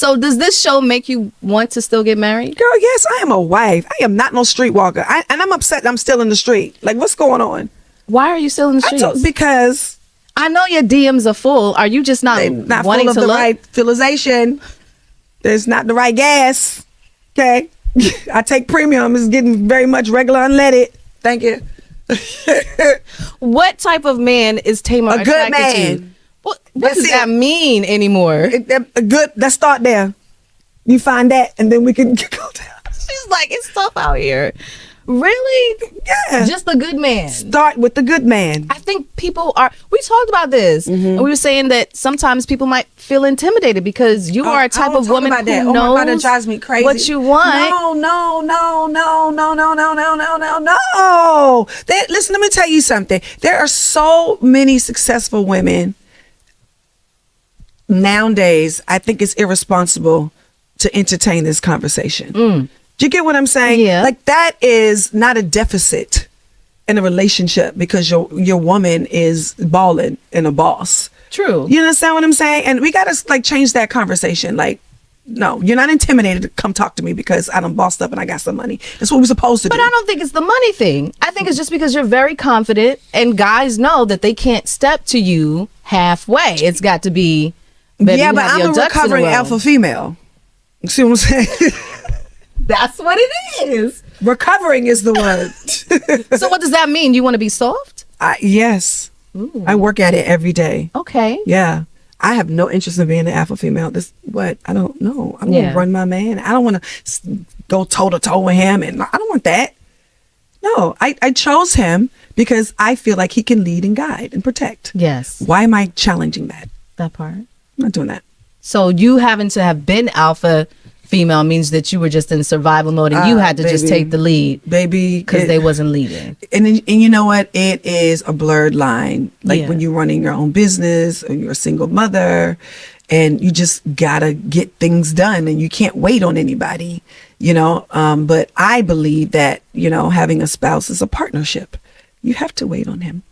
So does this show make you want to still get married? Girl, yes, I am a wife. I am not no streetwalker. And I'm upset I'm still in the street. Like, what's going on? Why are you still in the streets? Because I know your DMs are full. Are you just not wanting full of to the look? right fertilization. There's not the right gas. Okay. I take premium. It's getting very much regular unleaded. Thank you. What type of man is Tamar A good attracted to? man. What does that mean anymore? Let's start there. You find that, and then we can go down. She's like, it's tough out here. Really? Yeah. Just a good man. Start with the good man. I think people are. We talked about this, and we were saying that sometimes people might feel intimidated because you are a type of woman who knows oh my God, that drives me crazy. what you want. No. Listen, let me tell you something. There are so many successful women nowadays. I think it's irresponsible to entertain this conversation. Do you get what I'm saying? Yeah. Like, that is not a deficit in a relationship because your woman is balling and a boss. True. You understand what I'm saying? And we gotta like change that conversation. Like, no, you're not intimidated to come talk to me because I done bossed up and I got some money. That's what we're supposed to do. But I don't think it's the money thing. I think it's just because you're very confident and guys know that they can't step to you halfway. It's got to be, baby, yeah, you but have I'm your a ducks in a recovering row. alpha female. You see what I'm saying? That's what it is. Recovering is the word. So what does that mean? You want to be soft? Yes. Ooh. I work at it every day. Okay. Yeah. I have no interest in being an alpha female. I don't know. I want to run my man. I don't want to go toe to toe with him. And I don't want that. No, I chose him because I feel like he can lead and guide and protect. Yes. Why am I challenging that? That part. I'm not doing that. So you having to have been alpha female means that you were just in survival mode and you had to just take the lead, baby, because they wasn't leading. And you know what? It is a blurred line. Like when you're running your own business or you're a single mother, and you just gotta get things done, and you can't wait on anybody. You know. But I believe that having a spouse is a partnership. You have to wait on him.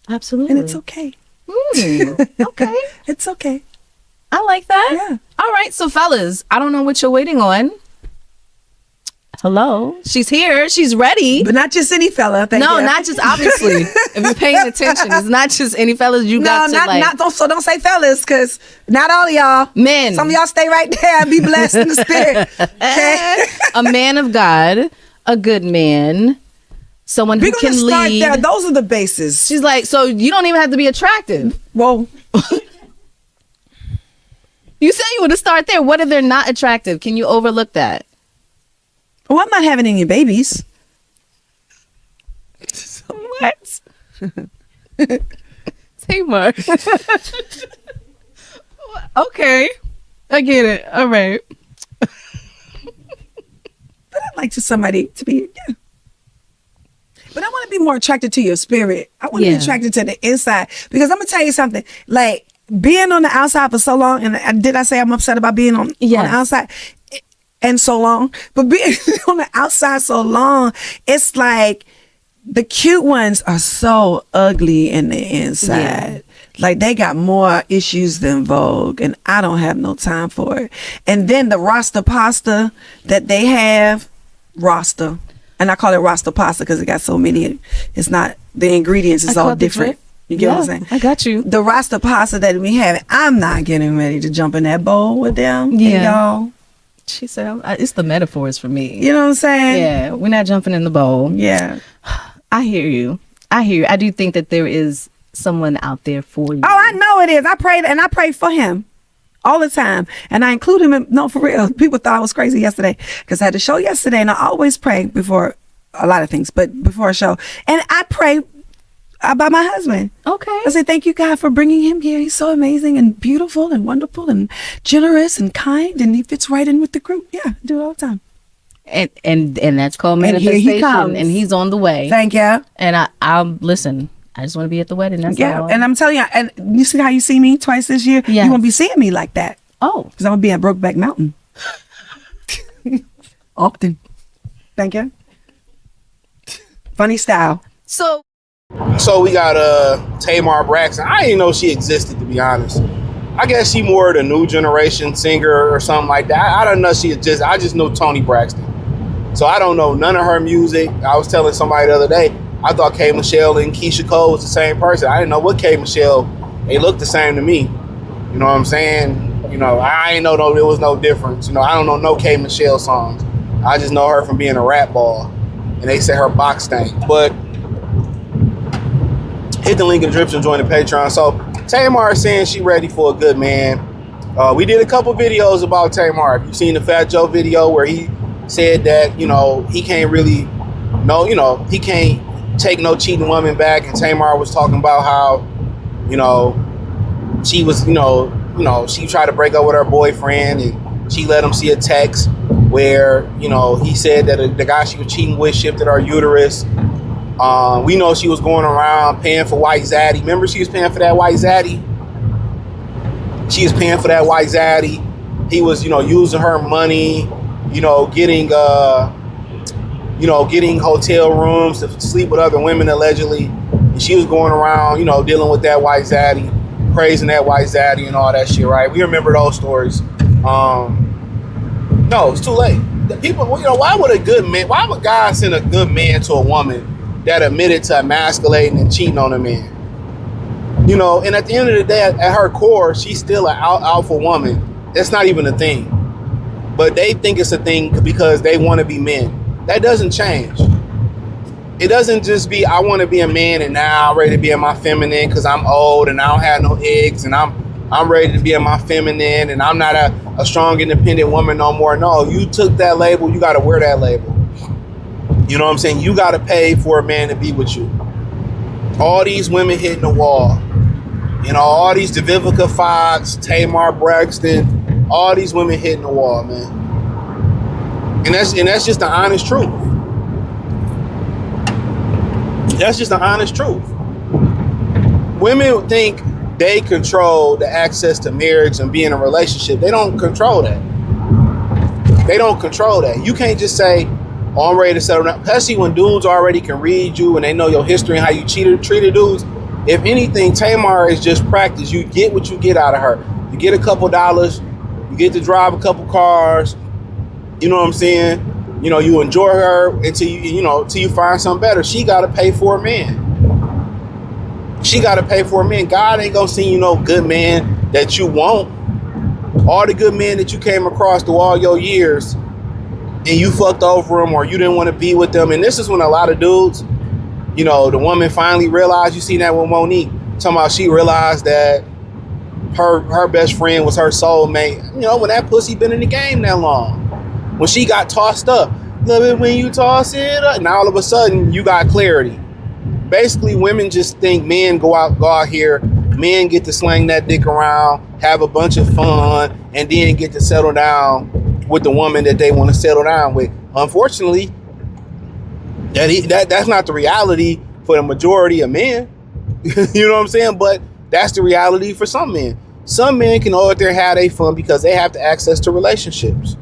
Absolutely, and it's okay. Okay, it's okay. I like that. Yeah. All right. So fellas, I don't know what you're waiting on. Hello. She's here. She's ready. But not just any fella. Not just obviously. If you're paying attention, it's not just any fellas. You got to don't say fellas, because not all of y'all. Men. Some of y'all stay right there and be blessed in the spirit. Okay. A man of God, a good man, someone who can lead. There. Those are the bases. She's like, so you don't even have to be attractive. Well. You said you want to start there. What if they're not attractive? Can you overlook that? Well, I'm not having any babies. What? Tamar. Okay. I get it. All right. But I'd like somebody to be, But I want to be more attracted to your spirit. I want to be attracted to the inside. Because I'm going to tell you something. Like, being on the outside for so long, and did I say I'm upset about being on the outside and so long? But being on the outside so long, it's like the cute ones are so ugly in the inside. Like, they got more issues than Vogue, and I don't have no time for it. And then the Rasta pasta that they have, Rasta, and I call it Rasta pasta because it got so many. It's not, the ingredients is all different. You get what I'm saying? I got you. The Rasta pasta that we have, I'm not getting ready to jump in that bowl with them. Yeah. And y'all. She said, it's the metaphors for me. You know what I'm saying? Yeah. We're not jumping in the bowl. Yeah. I hear you. I do think that there is someone out there for you. Oh, I know it is. I prayed for him all the time. And I include him in, no, for real. People thought I was crazy yesterday because I had a show yesterday, and I always pray before a lot of things, but before a show. And I pray about my husband. Okay. I say, thank you, God, for bringing him here. He's so amazing and beautiful and wonderful and generous and kind, and he fits right in with the group. Yeah, I do it all the time. And that's called manifestation. And here he comes. And he's on the way. Thank you. And I'll listen. I just want to be at the wedding. That's all. And I'm telling you, and you see how you see me twice this year? Yeah. You won't be seeing me like that. Oh. Because I'm going to be at Brokeback Mountain. Often. Thank you. Funny style. So we got Tamar Braxton. I didn't know she existed, to be honest. I guess she more the new generation singer or something like that. I don't know. I just know Toni Braxton. So I don't know none of her music. I was telling somebody the other day, I thought K. Michelle and Keisha Cole was the same person. I didn't know what K. Michelle, they looked the same to me. You know what I'm saying? You know, I ain't know there was no difference. You know, I don't know no K. Michelle songs. I just know her from being a rap ball. And they say her box stank. But hit the link in the description, join the Patreon. So Tamar is saying she ready for a good man. We did a couple videos about Tamar. Have you seen the Fat Joe video where he said that, you know, he can't really, he can't take no cheating woman back. And Tamar was talking about how, you know, she was, she tried to break up with her boyfriend and she let him see a text where, he said that the guy she was cheating with shifted her uterus. We know she was going around paying for white zaddy. Remember she was paying for that white zaddy? She was paying for that white zaddy. He was, using her money, getting hotel rooms to sleep with other women allegedly. And she was going around, dealing with that white zaddy, praising that white zaddy and all that shit, right? We remember those stories. No, it's too late. The people, why would God send a good man to a woman that admitted to emasculating and cheating on a man? And at the end of the day, at her core, she's still an alpha woman. That's not even a thing. But they think it's a thing because they want to be men. That doesn't change. It doesn't just be, I want to be a man and now I'm ready to be in my feminine because I'm old and I don't have no eggs and I'm ready to be in my feminine and I'm not a strong, independent woman no more. No, you took that label. You got to wear that label. You know what I'm saying? You got to pay for a man to be with you. All these women hitting the wall. All these Vivica Fox, Tamar Braxton, all these women hitting the wall, man. And that's just the honest truth. That's just the honest truth. Women think they control the access to marriage and being in a relationship. They don't control that. They don't control that. You can't just say, oh, I'm ready to settle down. Especially when dudes already can read you and they know your history and how you treated dudes. If anything, Tamar is just practice. You get what you get out of her. You get a couple dollars. You get to drive a couple cars. You know what I'm saying? You enjoy her until you find something better. She got to pay for a man. She got to pay for a man. God ain't going to send you no good man that you want. All the good men that you came across through all your years and you fucked over them or you didn't want to be with them. And this is when a lot of dudes, the woman finally realized, you seen that with Monique, talking about she realized that her best friend was her soulmate. When that pussy been in the game that long. When she got tossed up. Love it when you toss it up. Now all of a sudden you got clarity. Basically, women just think men go out here, men get to slang that dick around, have a bunch of fun, and then get to settle down with the woman that they want to settle down with. Unfortunately, that's not the reality for the majority of men. You know what I'm saying? But that's the reality for some men. Some men can out there have their fun because they have the access to relationships.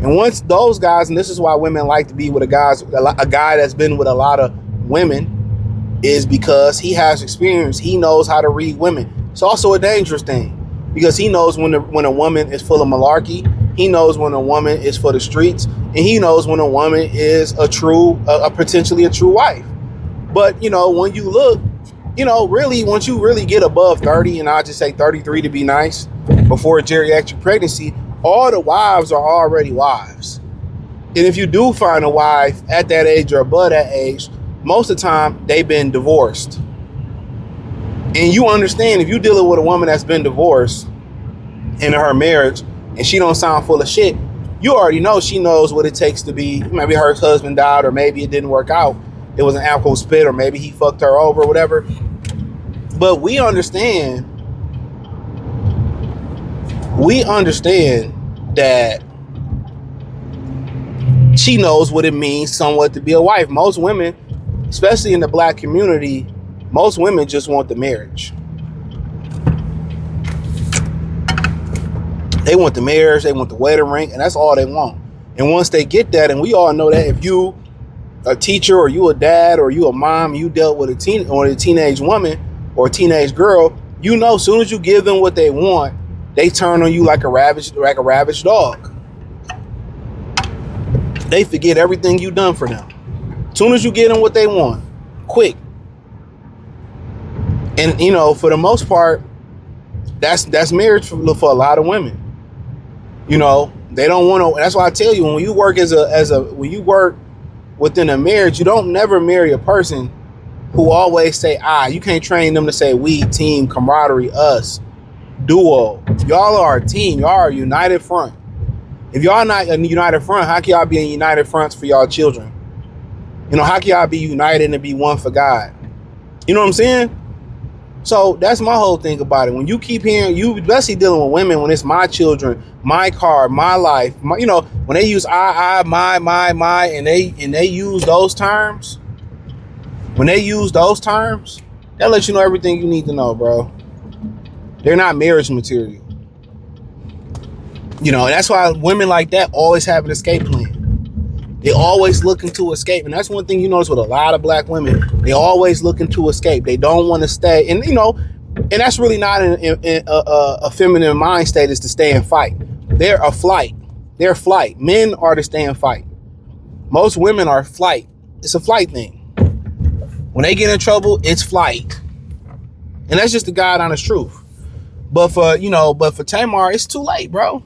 And once those guys, and this is why women like to be with a guy that's been with a lot of women, is because he has experience. He knows how to read women. It's also a dangerous thing because he knows when a woman is full of malarkey. He knows when a woman is for the streets, and he knows when a woman is potentially a true wife. But when you look, really, once you really get above 30, and I'll just say 33 to be nice, before geriatric pregnancy, all the wives are already wives. And if you do find a wife at that age or above that age, most of the time they've been divorced. And you understand if you're dealing with a woman that's been divorced in her marriage and she don't sound full of shit, you already know she knows what it takes to be, maybe her husband died or maybe it didn't work out. It was an alcohol spit or maybe he fucked her over or whatever. But we understand that she knows what it means somewhat to be a wife. Most women, especially in the black community, most women just want the marriage. They want the marriage, they want the wedding ring, and that's all they want. And once they get that, and we all know that if you a teacher or you a dad or you a mom, you dealt with a teenage woman or a teenage girl, as soon as you give them what they want, they turn on you like a ravaged dog. They forget everything you done for them. As soon as you get them what they want, quick. And you know, for the most part, that's marriage for a lot of women. You know, they don't want to. That's why I tell you, when you work when you work within a marriage, you don't never marry a person who always say I. You can't train them to say we, team, camaraderie, us, duo. Y'all are a team. Y'all are a united front. If y'all not a united front, how can y'all be in united fronts for y'all children? You know, how can y'all be united and be one for God? You know what I'm saying? So that's my whole thing about it. When you keep hearing, you especially dealing with women, when it's my children, my car, my life, you know, when they use I, my, and they use those terms, that lets you know everything you need to know, bro. They're not marriage material. You know, that's why women like that always have an escape plan. They always looking to escape. And that's one thing you notice with a lot of black women. They always looking to escape. They don't want to stay. And, you know, and that's really not a feminine mind state, is to stay and fight. They're a flight. They're flight. Men are to stay and fight. Most women are flight. It's a flight thing. When they get in trouble, it's flight. And that's just the God honest truth. But for Tamar, it's too late, bro.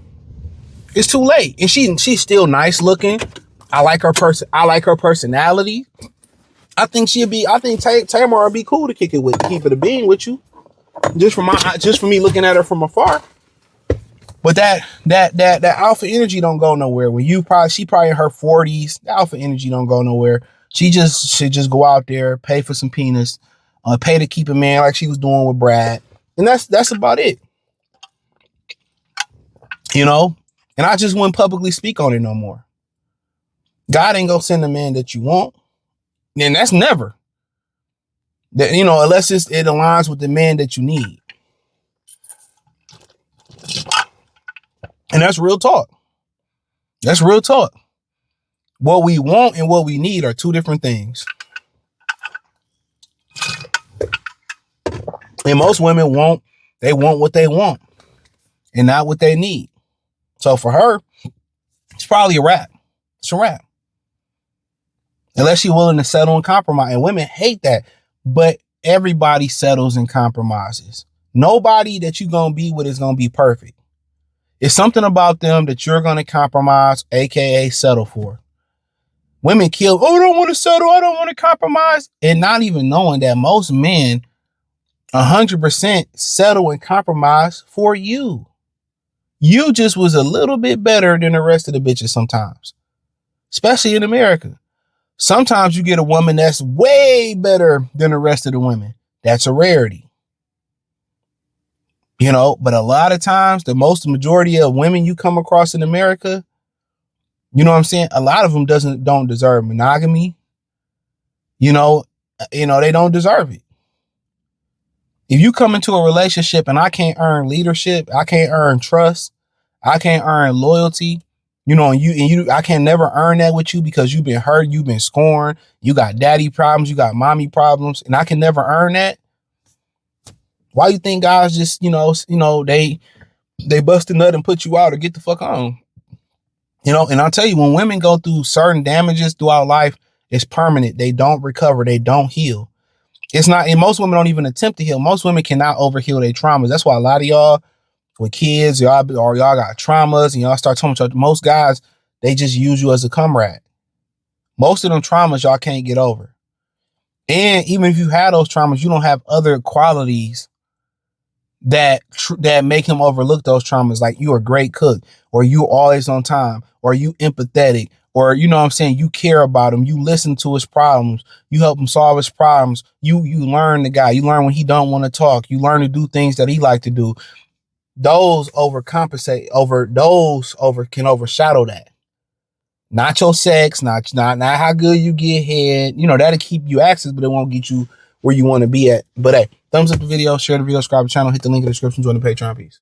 It's too late. And she's still nice looking. I like her personality. I think Tamar would be cool to keep it a being with you. Just for me looking at her from afar. But that alpha energy don't go nowhere. When she probably in her 40s, the alpha energy don't go nowhere. She should just go out there, pay for some penis, pay to keep a man like she was doing with Brad. And that's about it. You know? And I just wouldn't publicly speak on it no more. God ain't gonna send the man that you want. And that's never. That, you know, unless it aligns with the man that you need. And that's real talk. That's real talk. What we want and what we need are two different things. And most women want what they want and not what they need. So for her, it's probably a wrap. It's a wrap. Unless she's willing to settle and compromise. And women hate that. But everybody settles and compromises. Nobody that you're going to be with is going to be perfect. It's something about them that you're going to compromise, aka settle for. Women kill, I don't want to settle, I don't want to compromise. And not even knowing that most men 100% settle and compromise for you. You just was a little bit better than the rest of the bitches sometimes. Especially in America. Sometimes you get a woman that's way better than the rest of the women. That's a rarity. You know, but a lot of times, the majority of women you come across in America, you know what I'm saying? A lot of them don't deserve monogamy. You know, they don't deserve it. If you come into a relationship and I can't earn leadership, I can't earn trust, I can't earn loyalty, I can never earn that with you because you've been hurt, you've been scorned, you got daddy problems, you got mommy problems, and I can never earn that. Why you think guys just, they bust a nut and put you out or get the fuck on? And I'll tell you, when women go through certain damages throughout life, it's permanent. They don't recover. They don't heal. It's not, and most women don't even attempt to heal. Most women cannot overheal their traumas. That's why a lot of y'all with kids, y'all got traumas and y'all start talking about most guys, they just use you as a comrade. Most of them traumas y'all can't get over. And even if you have those traumas, you don't have other qualities that make him overlook those traumas. Like you a great cook, or you always on time, or you empathetic, or you know what I'm saying, you care about him, you listen to his problems, you help him solve his problems, you learn the guy, you learn when he don't want to talk, you learn to do things that he like to do. Those can overshadow that. Not your sex, not how good you get head. That'll keep you access, but it won't get you where you want to be at. But hey, thumbs up the video, share the video, subscribe to the channel, hit the link in the description, join the Patreon. Peace.